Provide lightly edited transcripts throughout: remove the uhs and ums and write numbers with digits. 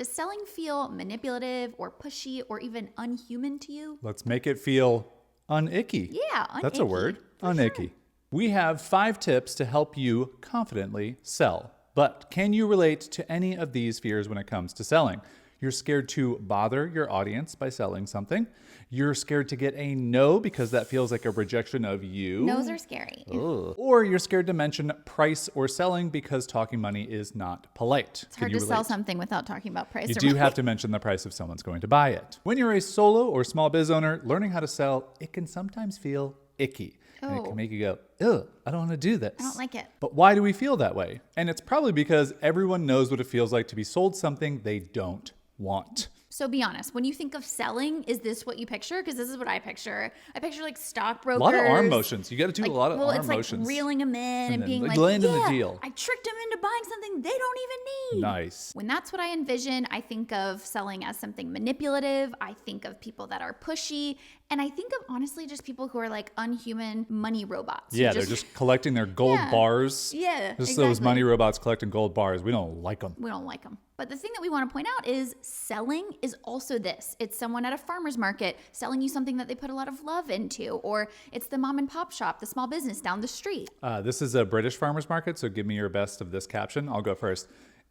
Does selling feel manipulative or pushy or even unhuman to you? Let's make it feel unicky. Yeah, unicky. That's a word. Unicky. Sure. We have 5 tips to help you confidently sell. But can you relate to any of these fears when it comes to selling? You're scared to bother your audience by selling something. You're scared to get a no because that feels like a rejection of you. No's are scary. Ugh. Or you're scared to mention price or selling because talking money is not polite. It's hard to sell something without talking about price. You do have to mention the price if someone's going to buy it. When you're a solo or small biz owner, learning how to sell, it can sometimes feel icky. And it can make you go, ugh, I don't want to do this. I don't like it. But why do we feel that way? And it's probably because everyone knows what it feels like to be sold something they don't want. So be honest, when you think of selling, is this what you picture? Because this is what I picture. I picture like stockbrokers. A lot of arm motions. You got to do like, a lot of arm it's motions. Like reeling them in and being like, landing yeah, the deal. I tricked them into buying something they don't even need. Nice. When that's what I envision, I think of selling as something manipulative. I think of people that are pushy. And I think of honestly just people who are like unhuman money robots. Yeah, they're just collecting their gold bars. Yeah, Just those money robots collecting gold bars. We don't like them. We don't like them. But the thing that we want to point out is selling is also this. It's someone at a farmer's market selling you something that they put a lot of love into, or it's the mom and pop shop, the small business down the street. This is a British farmer's market, so give me your best of this caption. I'll go first.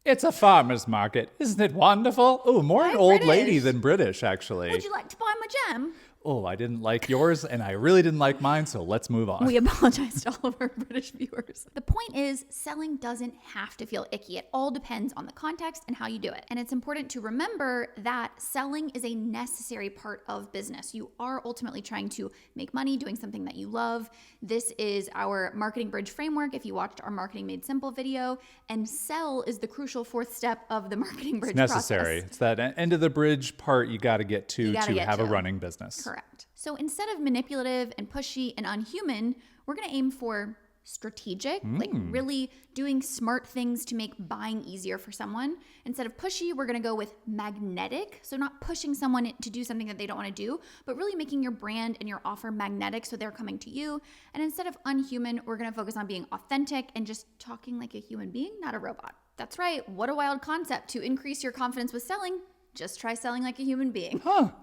It's a farmer's market. Isn't it wonderful? Oh, more an old lady than British, actually. Would you like to buy my gem? Oh, I didn't like yours, and I really didn't like mine, so let's move on. We apologize to all of our British viewers. The point is, selling doesn't have to feel icky. It all depends on the context and how you do it. And it's important to remember that selling is a necessary part of business. You are ultimately trying to make money doing something that you love. This is our marketing bridge framework. If you watched our Marketing Made Simple video, and sell is the crucial 4th step of the marketing bridge process. It's necessary. It's that end of the bridge part you got to get to have a running business. Correct. So instead of manipulative and pushy and unhuman, we're going to aim for strategic, like really doing smart things to make buying easier for someone. Instead of pushy, we're going to go with magnetic. So not pushing someone to do something that they don't want to do, but really making your brand and your offer magnetic so they're coming to you. And instead of unhuman, we're going to focus on being authentic and just talking like a human being, not a robot. That's right. What a wild concept. To increase your confidence with selling, just try selling like a human being.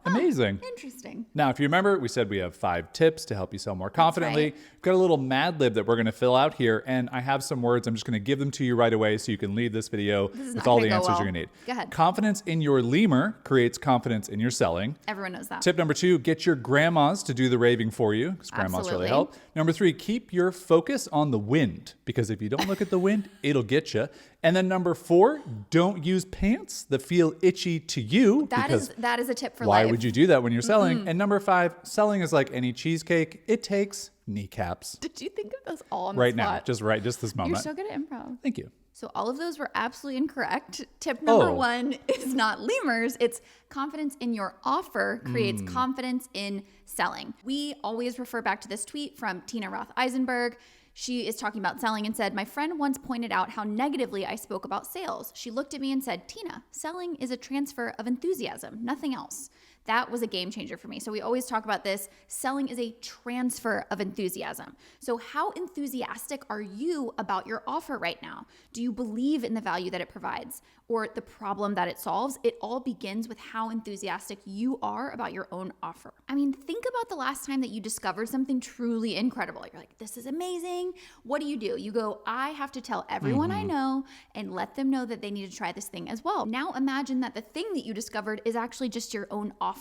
Amazing. Interesting. Now, if you remember, we said we have 5 tips to help you sell more confidently. Right. We've got a little Mad Lib that we're going to fill out here, and I have some words. I'm just going to give them to you right away so you can leave this video with all the answers you're going to need. Go ahead. Confidence in your lemur creates confidence in your selling. Everyone knows that. Tip number 2, get your grandmas to do the raving for you, because grandmas really help. Number 3, keep your focus on the wind, because if you don't look at the wind, it'll get you. And then number 4, don't use pants that feel itchy to you. That is a tip for why life. Why would you do that when you're selling? And number 5, selling is like any cheesecake. It takes kneecaps. Did you think of those all on right the spot? now? Just this moment. You're so good at improv. Thank you. So all of those were absolutely incorrect. Tip number 1 is not lemurs. It's confidence in your offer creates confidence in selling. We always refer back to this tweet from Tina Roth Eisenberg. She is talking about selling and said, my friend once pointed out how negatively I spoke about sales. She looked at me and said, Tina, selling is a transfer of enthusiasm, nothing else. That was a game changer for me. So we always talk about this. Selling is a transfer of enthusiasm. So how enthusiastic are you about your offer right now? Do you believe in the value that it provides or the problem that it solves? It all begins with how enthusiastic you are about your own offer. I mean, think about the last time that you discovered something truly incredible. You're like, this is amazing. What do? You go, I have to tell everyone I know and let them know that they need to try this thing as well. Now imagine that the thing that you discovered is actually just your own offer.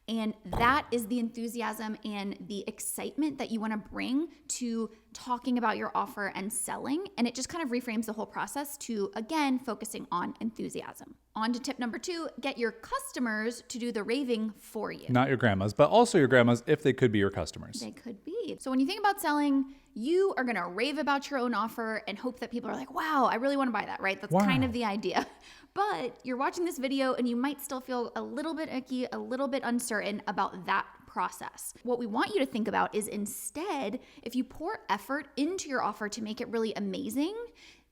And that is the enthusiasm and the excitement that you want to bring to talking about your offer and selling. And it just kind of reframes the whole process to, again, focusing on enthusiasm. On to tip number 2, get your customers to do the raving for you. Not your grandmas, but also your grandmas if they could be your customers. They could be. So when you think about selling, you are going to rave about your own offer and hope that people are like, wow, I really want to buy that, right? That's kind of the idea. But you're watching this video and you might still feel a little bit icky, a little bit uncertain about that process. What we want you to think about is instead, if you pour effort into your offer to make it really amazing,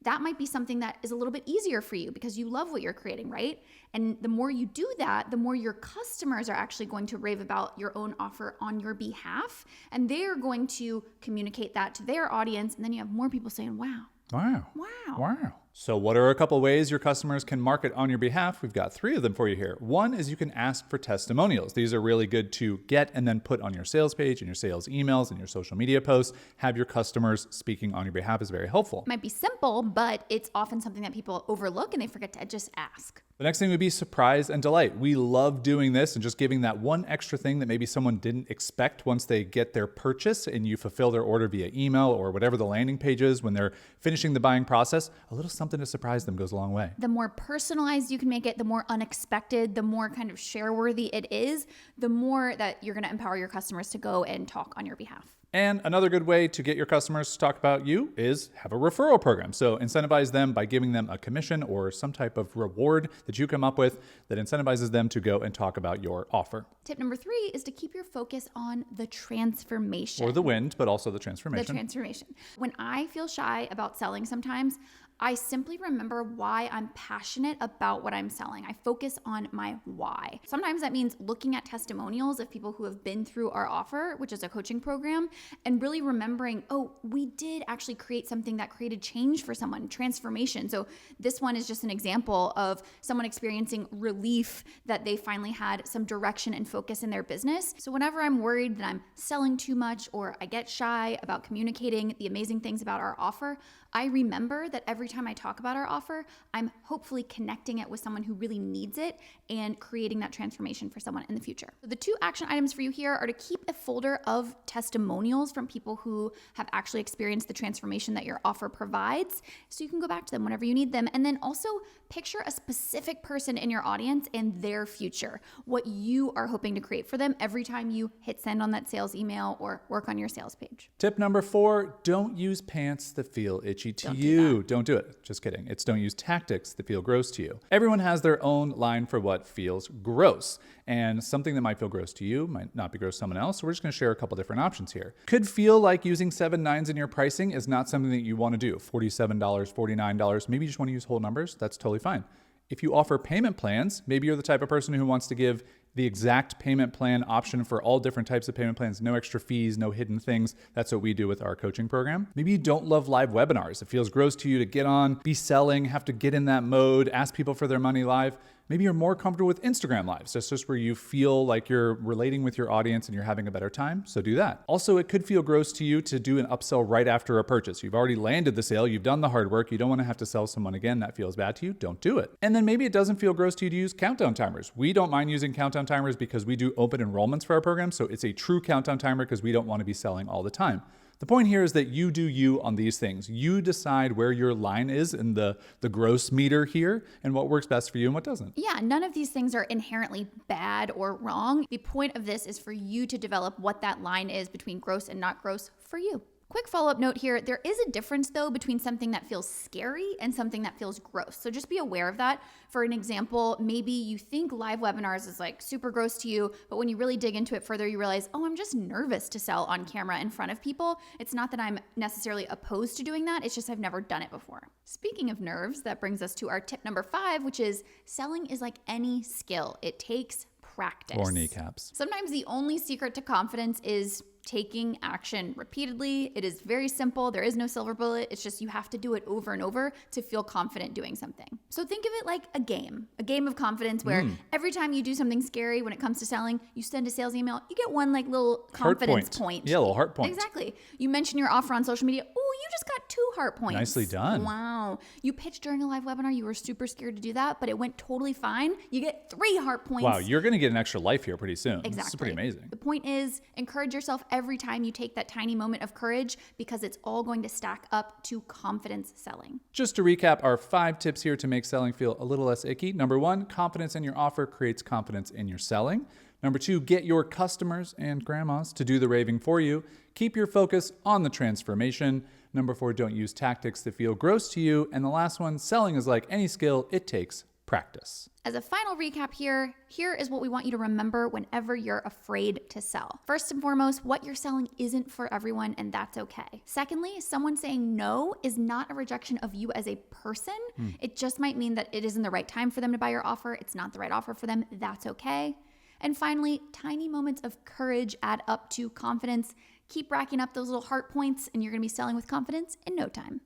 that might be something that is a little bit easier for you because you love what you're creating, right? And the more you do that, the more your customers are actually going to rave about your own offer on your behalf. And they're going to communicate that to their audience. And then you have more people saying, wow. Wow. Wow. Wow. So what are a couple ways your customers can market on your behalf? We've got 3 of them for you here. One is you can ask for testimonials. These are really good to get and then put on your sales page and your sales emails and your social media posts. Have your customers speaking on your behalf is very helpful. It might be simple, but it's often something that people overlook and they forget to just ask. The next thing would be surprise and delight. We love doing this and just giving that one extra thing that maybe someone didn't expect once they get their purchase and you fulfill their order via email or whatever the landing page is when they're finishing the buying process. A little something to surprise them goes a long way. The more personalized you can make it, the more unexpected, the more kind of share-worthy it is, the more that you're going to empower your customers to go and talk on your behalf. And another good way to get your customers to talk about you is have a referral program. So incentivize them by giving them a commission or some type of reward that you come up with that incentivizes them to go and talk about your offer. Tip number 3 is to keep your focus on the transformation. Or the wind, but also the transformation. The transformation. When I feel shy about selling sometimes, I simply remember why I'm passionate about what I'm selling. I focus on my why. Sometimes that means looking at testimonials of people who have been through our offer, which is a coaching program, and really remembering, oh, we did actually create something that created change for someone, transformation. So this one is just an example of someone experiencing relief that they finally had some direction and focus in their business. So whenever I'm worried that I'm selling too much or I get shy about communicating the amazing things about our offer, I remember that every time I talk about our offer, I'm hopefully connecting it with someone who really needs it and creating that transformation for someone in the future. So the 2 action items for you here are to keep a folder of testimonials from people who have actually experienced the transformation that your offer provides, so you can go back to them whenever you need them. And then also picture a specific person in your audience and their future, what you are hoping to create for them every time you hit send on that sales email or work on your sales page. Tip number 4, don't use pants that feel itchy to you. Don't do it. Just kidding. It's don't use tactics that feel gross to you. Everyone has their own line for what feels gross. And something that might feel gross to you might not be gross to someone else. So we're just going to share a couple different options here. Could feel like using 7 nines in your pricing is not something that you want to do. $47, $49. Maybe you just want to use whole numbers. That's totally fine. If you offer payment plans, maybe you're the type of person who wants to give the exact payment plan option for all different types of payment plans, no extra fees, no hidden things. That's what we do with our coaching program. Maybe you don't love live webinars. It feels gross to you to get on, be selling, have to get in that mode, ask people for their money live. Maybe you're more comfortable with Instagram lives. That's just where you feel like you're relating with your audience and you're having a better time. So do that. Also, it could feel gross to you to do an upsell right after a purchase. You've already landed the sale. You've done the hard work. You don't want to have to sell someone again. That feels bad to you. Don't do it. And then maybe it doesn't feel gross to you to use countdown timers. We don't mind using countdown timers because we do open enrollments for our program. So it's a true countdown timer because we don't want to be selling all the time. The point here is that you do you on these things. You decide where your line is in the gross meter here and what works best for you and what doesn't. Yeah, none of these things are inherently bad or wrong. The point of this is for you to develop what that line is between gross and not gross for you. Quick follow-up note here, there is a difference though between something that feels scary and something that feels gross. So just be aware of that. For an example, maybe you think live webinars is like super gross to you, but when you really dig into it further, you realize, oh, I'm just nervous to sell on camera in front of people. It's not that I'm necessarily opposed to doing that, it's just I've never done it before. Speaking of nerves, that brings us to our tip number 5, which is selling is like any skill. It takes practice. Or kneecaps. Sometimes the only secret to confidence is taking action repeatedly. It is very simple. There is no silver bullet. It's just you have to do it over and over to feel confident doing something. So think of it like a game of confidence where every time you do something scary when it comes to selling, you send a sales email, you get one like little confidence point. Yeah, a little heart point. Exactly. You mention your offer on social media. Oh, you just got 2 heart points. Nicely done. Wow. You pitched during a live webinar. You were super scared to do that, but it went totally fine. You get 3 heart points. Wow, you're going to get an extra life here pretty soon. Exactly. This is pretty amazing. The point is, encourage yourself every time you take that tiny moment of courage because it's all going to stack up to confidence selling. Just to recap our 5 tips here to make selling feel a little less icky. Number 1, confidence in your offer creates confidence in your selling. Number 2, get your customers and grandmas to do the raving for you. Keep your focus on the transformation. Number 4, don't use tactics that feel gross to you. And the last one, selling is like any skill, it takes practice. As a final recap here is what we want you to remember whenever you're afraid to sell. First and foremost, what you're selling isn't for everyone, and that's okay. Secondly, someone saying no is not a rejection of you as a person. It just might mean that it isn't the right time for them to buy your offer. It's not the right offer for them. That's okay. And finally, tiny moments of courage add up to confidence. Keep racking up those little heart points, and you're going to be selling with confidence in no time.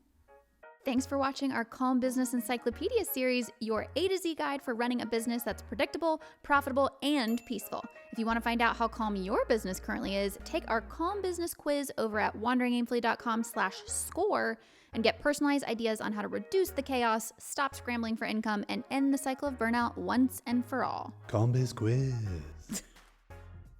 Thanks for watching our Calm Business Encyclopedia series, your A to Z guide for running a business that's predictable, profitable, and peaceful. If you want to find out how calm your business currently is, take our Calm Business quiz over at wanderingaimfully.com/score and get personalized ideas on how to reduce the chaos, stop scrambling for income, and end the cycle of burnout once and for all. Calm Biz Quiz.